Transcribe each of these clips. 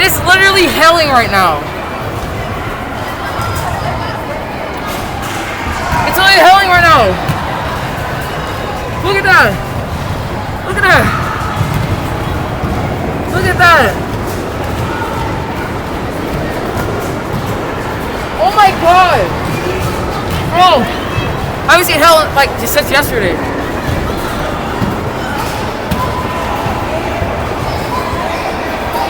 It is literally hailing right now. It's literally hailing right now. Look at that. Look at that. Look at that. Oh my god. Bro, I haven't seen hell like just since yesterday.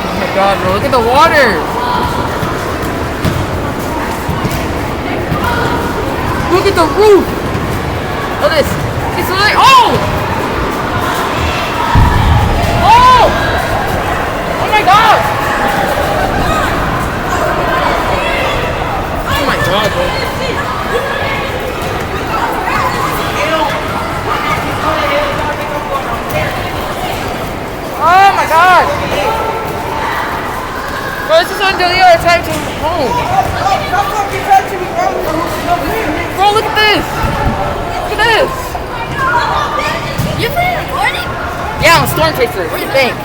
Oh my god, bro, look at the water. Look at the roof. Look at this. It's literally, oh! Oh! Oh my god! Oh my god, bro. Oh my god! Bro, this is on the other time to home. Bro, look at this! Look at this! You been recording? Yeah, I'm a storm chaser. What do you think?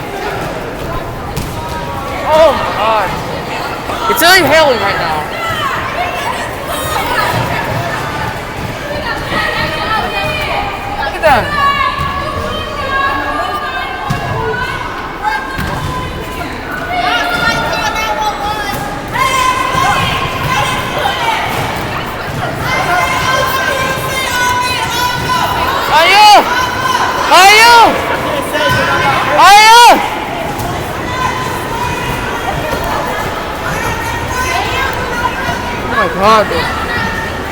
Oh my god. It's really hailing right now. Look at that. Oh my god, dude.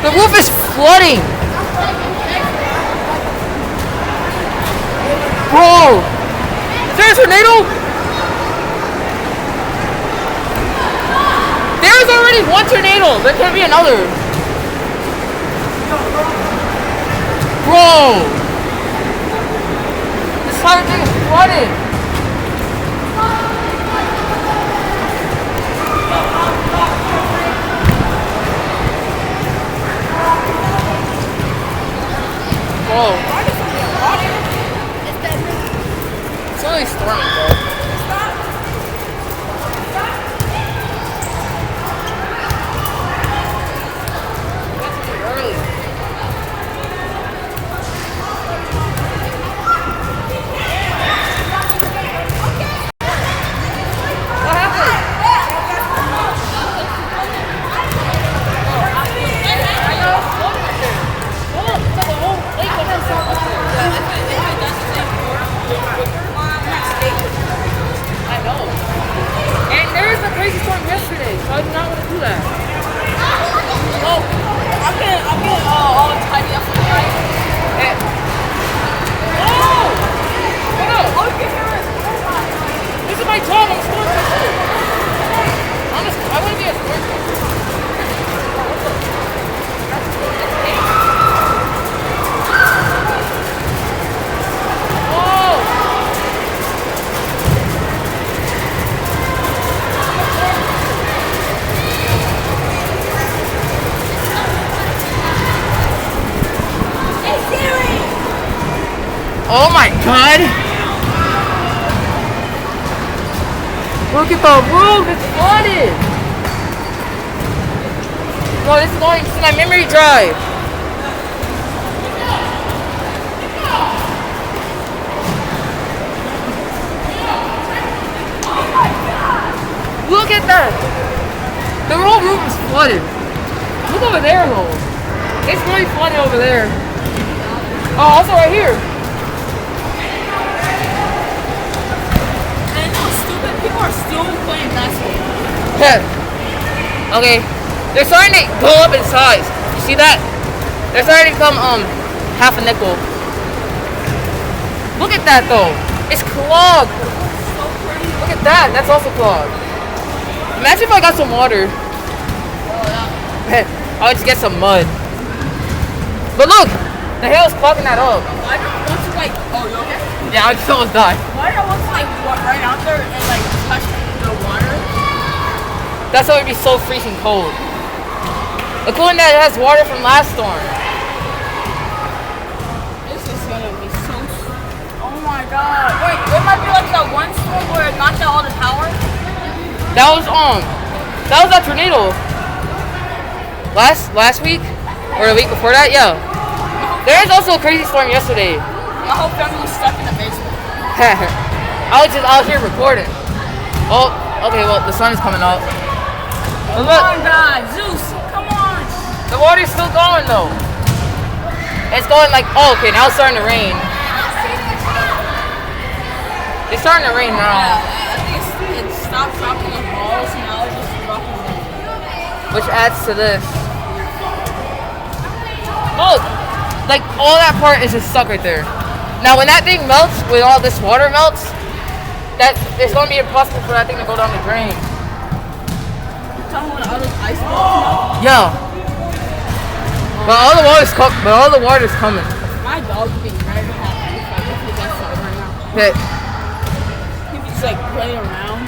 The roof is flooding. Bro, is there a tornado? There's already one tornado. There can't be another. Bro, this entire thing is flooded. Whoa. It's really storming, bro. Oh my god! Look at the roof, it's flooded! Bro, this is going to my memory drive. Look at that! The whole roof is flooded. Look over there though. It's really flooded over there. Oh, also right here. People are still playing basketball. Yeah. Okay. They're starting to go up in size. You see that? They're starting to become half a nickel. Look at that though. It's clogged. So pretty. Look at that. That's also clogged. Imagine if I got some water. Oh yeah. I would just get some mud. But look, the hail's clogging that up. I don't want to like. Oh, you okay? Yeah, I just almost died. Why do I want to like walk right out there and like touch the water? That's why it'd be so freezing cold. Look one that has water from last storm. This is gonna be so. Oh my god! Wait, there might be like that one storm where it knocked out all the power. That was that tornado. Last week or the week before that, yeah. There was also a crazy storm yesterday. My whole family was stuck in the basement. I was just out here recording. Oh, okay. Well, the sun is coming up. Come on, God, Zeus, come on. The water's still going though. It's going like, oh, okay. Now it's starting to rain. It's starting to rain now. Yeah, I think it stopped dropping the balls and now it's just dropping rain. Which adds to this. Oh, like all that part is just stuck right there. Now when that thing melts, when all this water melts, it's going to be impossible for that thing to go down the drain. You're talking about all those ice balls melt? Yeah. But all the water's coming. My dog would be very happy if I could put that side right now. Hit. He could just like play around.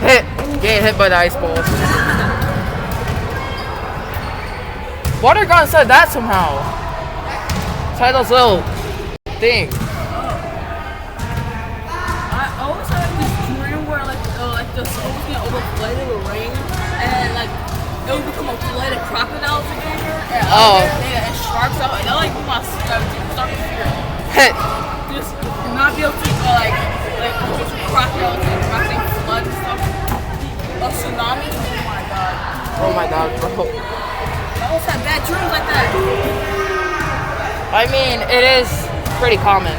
Hit. Getting hit by the ice balls. Water got inside that somehow. Inside those little things. I always had like this dream where like the sun was gonna overflow with rain and like it would become a flood of crocodiles again and sharks out and that like be my start to fear. Just not be able to like just crocodiles and not saying flood and stuff. A tsunami? Oh my god, bro. I always had bad dreams like that. I mean, it is pretty common.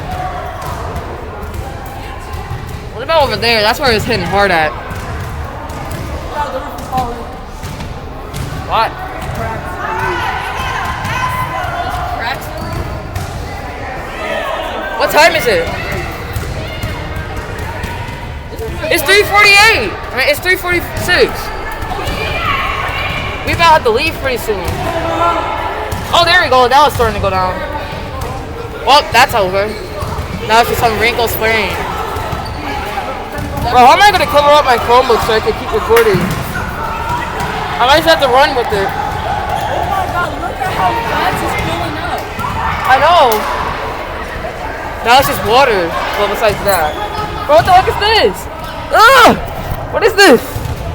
What about over there? That's where it's hitting hard at. What? Cracks. What time is it? It's 3:48. I mean, it's 3:46. We about to have to leave pretty soon. Oh, there we go. Now it's starting to go down. Well, that's over. Now it's just some wrinkle spraying. Bro, how am I going to cover up my Chromebook so I can keep recording? I might just have to run with it. Oh my god, look at how fast it's filling up. I know. Now it's just water. Well, besides that. Bro, what the heck is this? Ugh! What is this?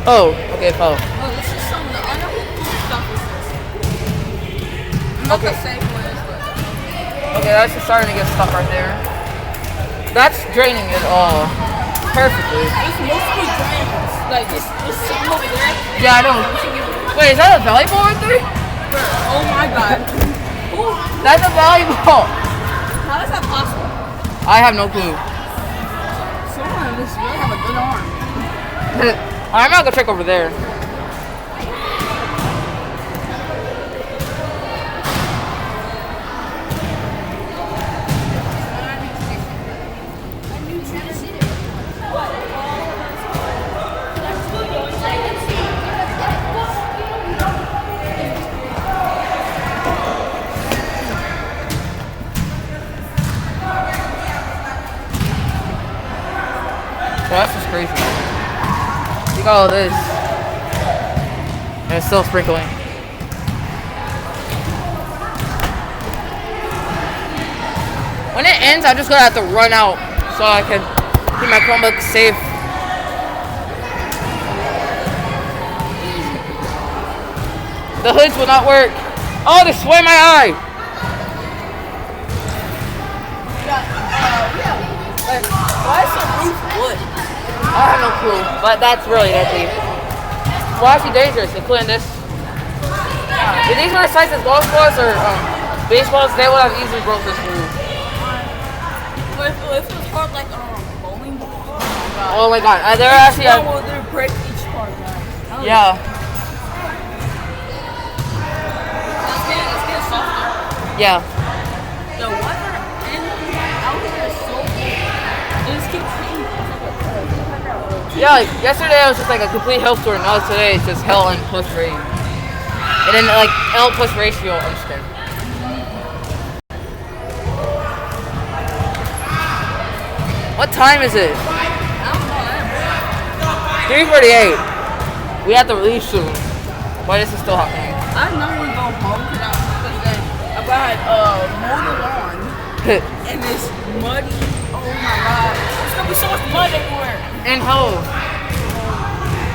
Oh, okay, it fell. Oh, this is some of the uncool stuff is this. I'm not Okay. gonna say what it is, but Okay, that's just starting to get stuck right there. That's draining it all perfectly. it's mostly drains. Like this some over there. Yeah, I know. Wait, is that a volleyball right there? Oh my god. Ooh, That's a volleyball. how is that possible? I have no clue. Someone just really have a good arm. I'm not gonna check over there. Bro, that's just crazy. Look at all this. And it's still sprinkling. When it ends, I'm just gonna have to run out so I can keep my Chromebook safe. The hoods will not work. Oh, they sway my eye. Why is the roof wood? I have no clue, but that's really deadly. Well, actually dangerous, including this. If these were the size of golf balls or baseballs, they would have easily broke this roof. But if it was hard like bowling balls, Oh my god, they're actually... they break each part, man. yeah. Let's get softer. Yeah. The weather out here is so good. It just keeps changing. Yeah, like, yesterday it was just like a complete hailstorm. Now today it's just hell and plus rain. And then like L plus ratio, I'm just kidding. What time is it? 3:48. We have to leave soon. Why is this still happening? I know we go home because then I got mow the lawn and it's muddy. Oh my god. There's gonna be so much mud everywhere. And how?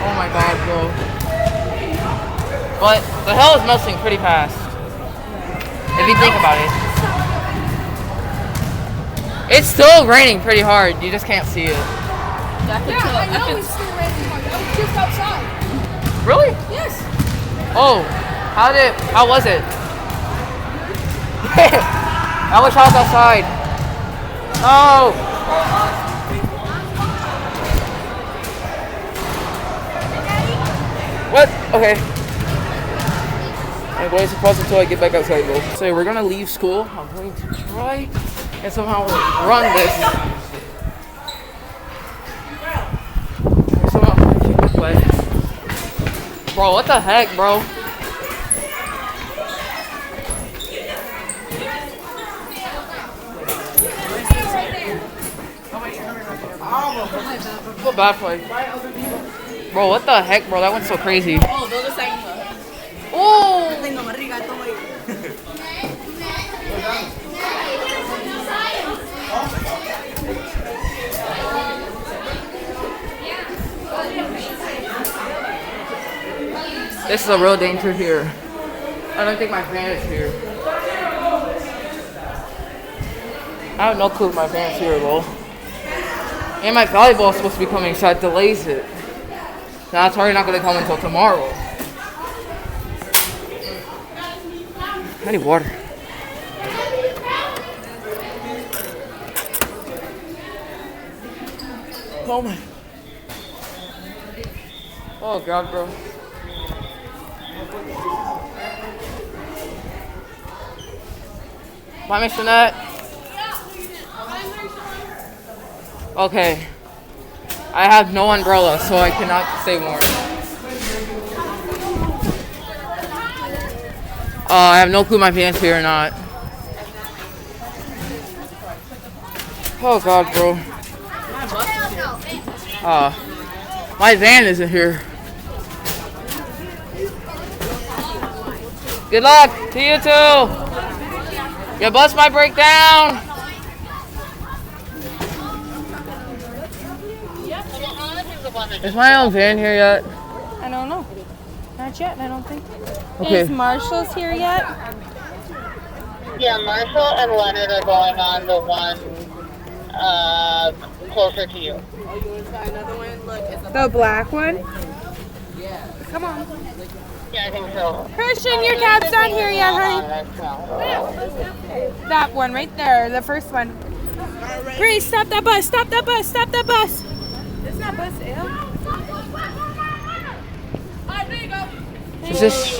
Oh my bro. But the hell is melting pretty fast. If you think about it. It's still raining pretty hard. You just can't see it. I know it's still raining hard. I was just outside. Really? Yes. Oh, how was it? I wish I was outside. Oh. What? Okay. I'm going to pause until I get back outside, bro. So we're gonna leave school. I'm going to try and somehow run this. Somehow keep it play. Bro, what the heck, bro? What bad play? Bro, what the heck, bro? That went so crazy. Oh, those are saying. Oh! This is a real danger here. I don't think my fan is here. I have no clue if my fan's here, bro. And my volleyball is supposed to be coming, so that delays it. Now it's probably not going to come until tomorrow. I need water. Oh my. Oh God, bro. Bye, Miss Jeanette. Okay. I have no umbrella, so I cannot stay warm. I have no clue my fan's here or not. Oh God, bro. My van isn't here. Good luck to you too. Your bus might break down. Is my own van here yet? I don't know. Not yet, I don't think. Okay. Is Marshall's here yet? Yeah, Marshall and Leonard are going on the one closer to you. The black one? Come on. Yeah, I think so. Christian, your cab's not here yet, honey. That one right there, the first one. Grace, stop that bus, stop that bus, stop that bus. It's not bus L. Is this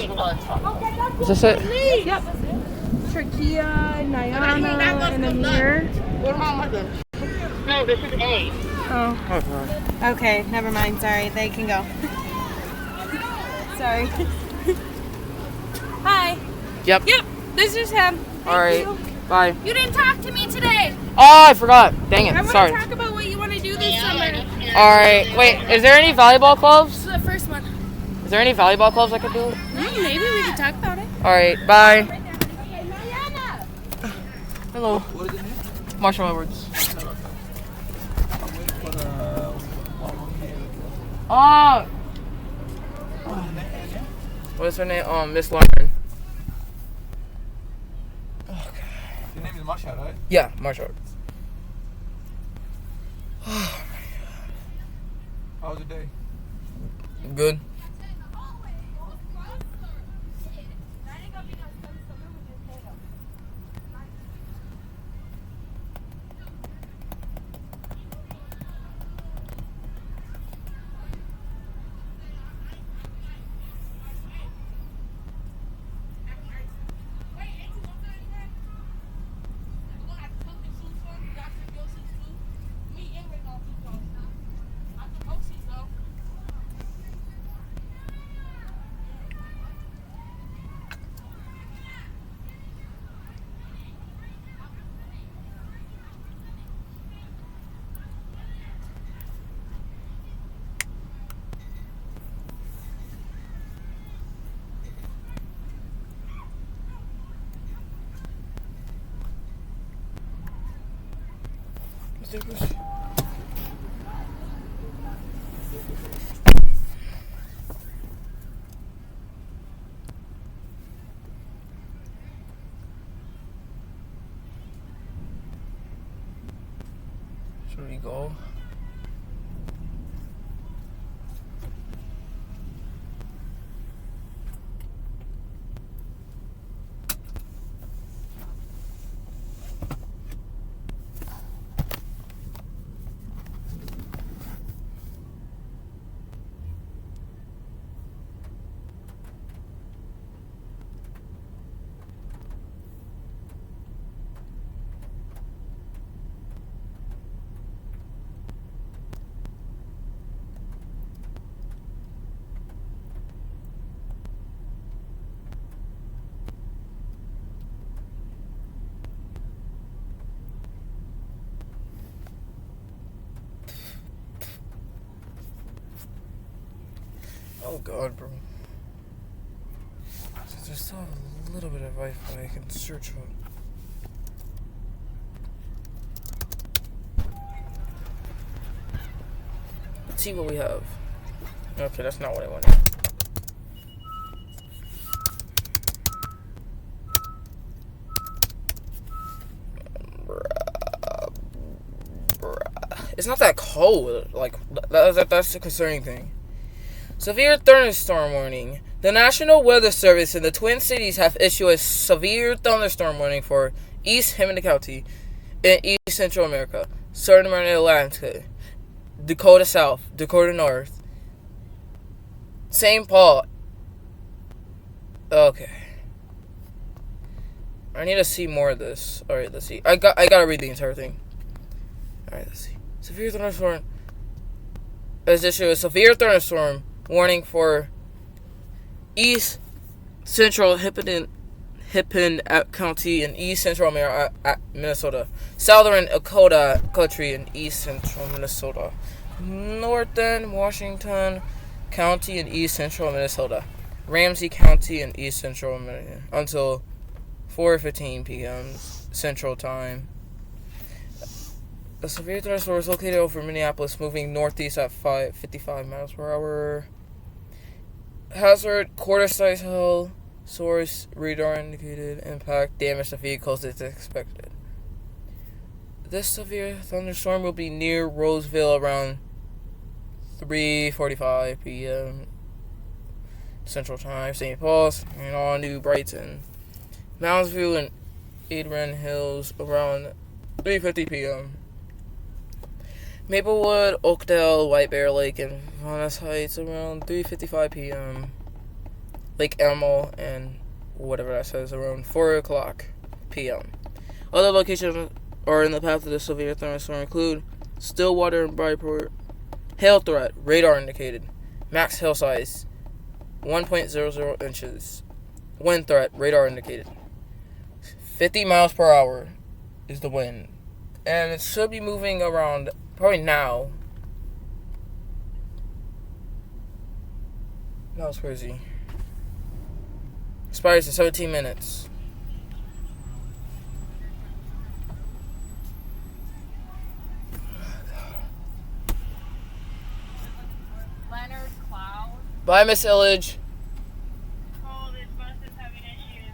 it? Yep. Turkia, Nyana, and Amir. No, this is A. Oh. Okay, never mind. Sorry, they can go. Sorry. Hi. Yep. Yep, this is him. All right. Bye. You didn't talk to me today. Oh, I forgot. Dang it. I want Sorry. to talk about what you want to do this summer. All right. Wait. Is there any volleyball clubs? The first one. Is there any volleyball clubs I could do? Maybe we could talk about it. All right. Bye. Hello. Marshall Edwards. Oh. What is her name? Miss Lauren. Okay. Your name is Marsha, right? Yeah, Marshall. How was your day? Good. Here we go. Oh god, bro. There's still a little bit of Wi-Fi I can search for. Let's see what we have. Okay, that's not what I wanted. It's not that cold. Like, that's the concerning thing. Severe thunderstorm warning. The National Weather Service in the Twin Cities have issued a severe thunderstorm warning for East Hennepin County in East Central America, Southern Atlantic, Dakota South, Dakota North, St. Paul. Okay. I need to see more of this. Alright, let's see. I gotta read the entire thing. Alright, let's see. Severe thunderstorm. Has issued a severe thunderstorm warning for East Central Hennepin County in East Central Minnesota, Southern Dakota Country in East Central Minnesota, Northern Washington County in East Central Minnesota, Ramsey County in East Central Minnesota until 4:15 p.m. Central Time. A severe thunderstorm is located over Minneapolis, moving northeast at 55 miles per hour. Hazard, quarter-size hail, source, radar indicated, impact, damage to vehicles is expected. This severe thunderstorm will be near Roseville around 3:45 p.m. Central Time, St. Paul's, and all New Brighton, Mounds View, and Adrian Hills around 3:50 p.m. Maplewood, Oakdale, White Bear Lake, and Vanessa Heights around 3:55 p.m. Lake Elmo and whatever that says around 4 o'clock p.m. Other locations are in the path of the severe thunderstorm include Stillwater and Bridgeport. Hail threat, radar indicated. Max hail size, 1.00 inches. Wind threat, radar indicated. 50 miles per hour is the wind. And it should be moving around probably now. That was crazy. Expires in 17 minutes. Leonard Cloud. Bye, Miss Illage. Oh, this bus is having issues.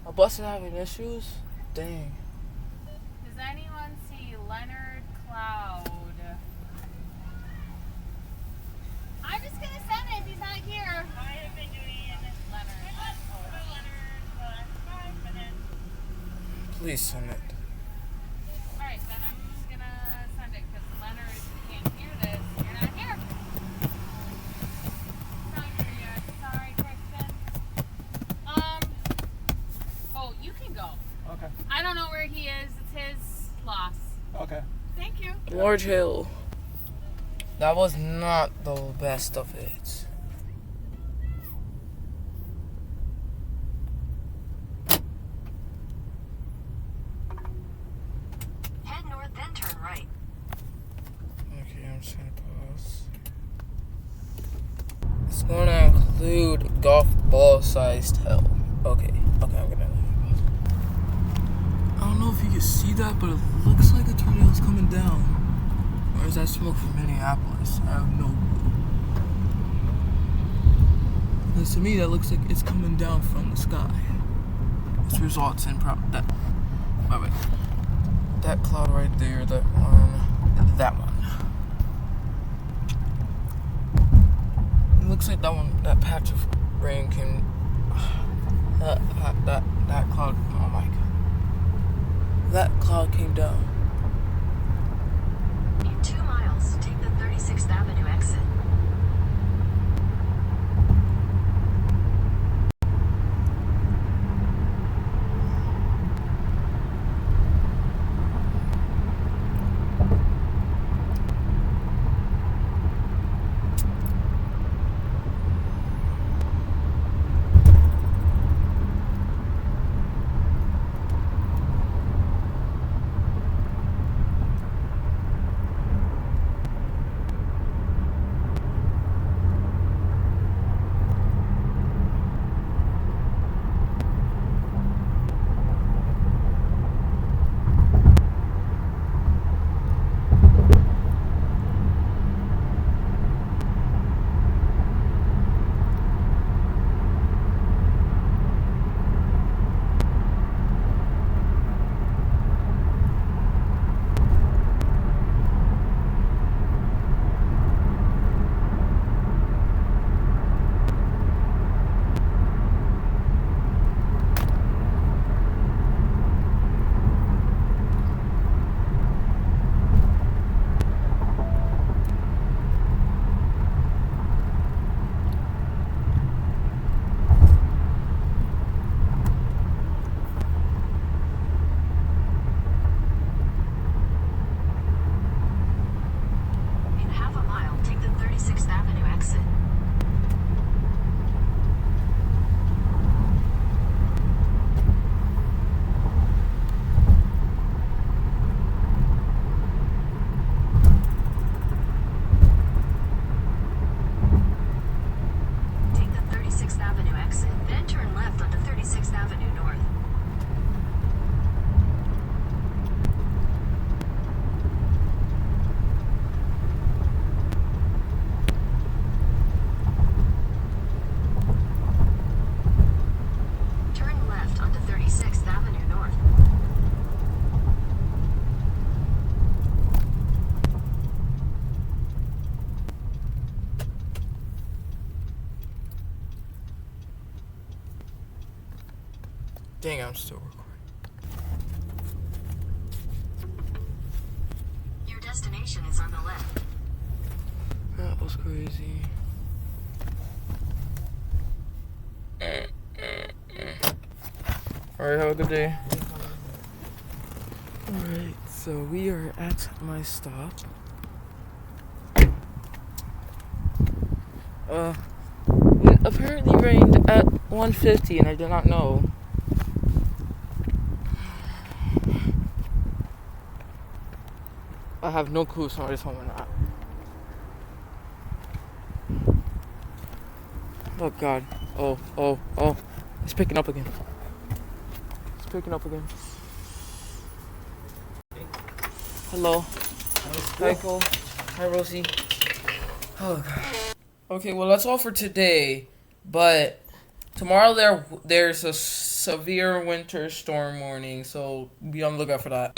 A bus is having issues? Dang. Does anyone see Leonard Cloud? I'm just gonna send it if he's not here. I have been doing Leonard. Leonard 5 minutes. Please send it. Alright, then I'm gonna send it because Leonard, if you can't hear this, you're not here. It's not here yet. Sorry, Kristen. Oh, you can go. Okay. I don't know where he is. It's his loss. Okay. Thank you. Large Hill. That was not the best of it. Head north, then turn right. Okay, I'm just gonna pause. It's gonna include golf ball sized hill. Okay, I'm gonna pause. I don't know if you can see that, but it looks like a tornado is coming down. Or is that smoke from Minneapolis? I have no clue. Because to me, that looks like it's coming down from the sky. Which results in that. Wait. That cloud right there, that one, that one. It looks like that one, that patch of rain came, that cloud, oh my god. That cloud came down. In 2 miles, take the 36th Avenue exit. Dang, I'm still recording. Your destination is on the left. That was crazy. Alright, have a good day. Alright, so we are at my stop. It apparently rained at 1:50 and I did not know. I have no clue, so I just home or not. Oh god. Oh. It's picking up again. Hello. Hi, Cole. Hi, Rosie. Oh god. Okay, well that's all for today. But tomorrow there's a severe winter storm warning, so be on the lookout for that.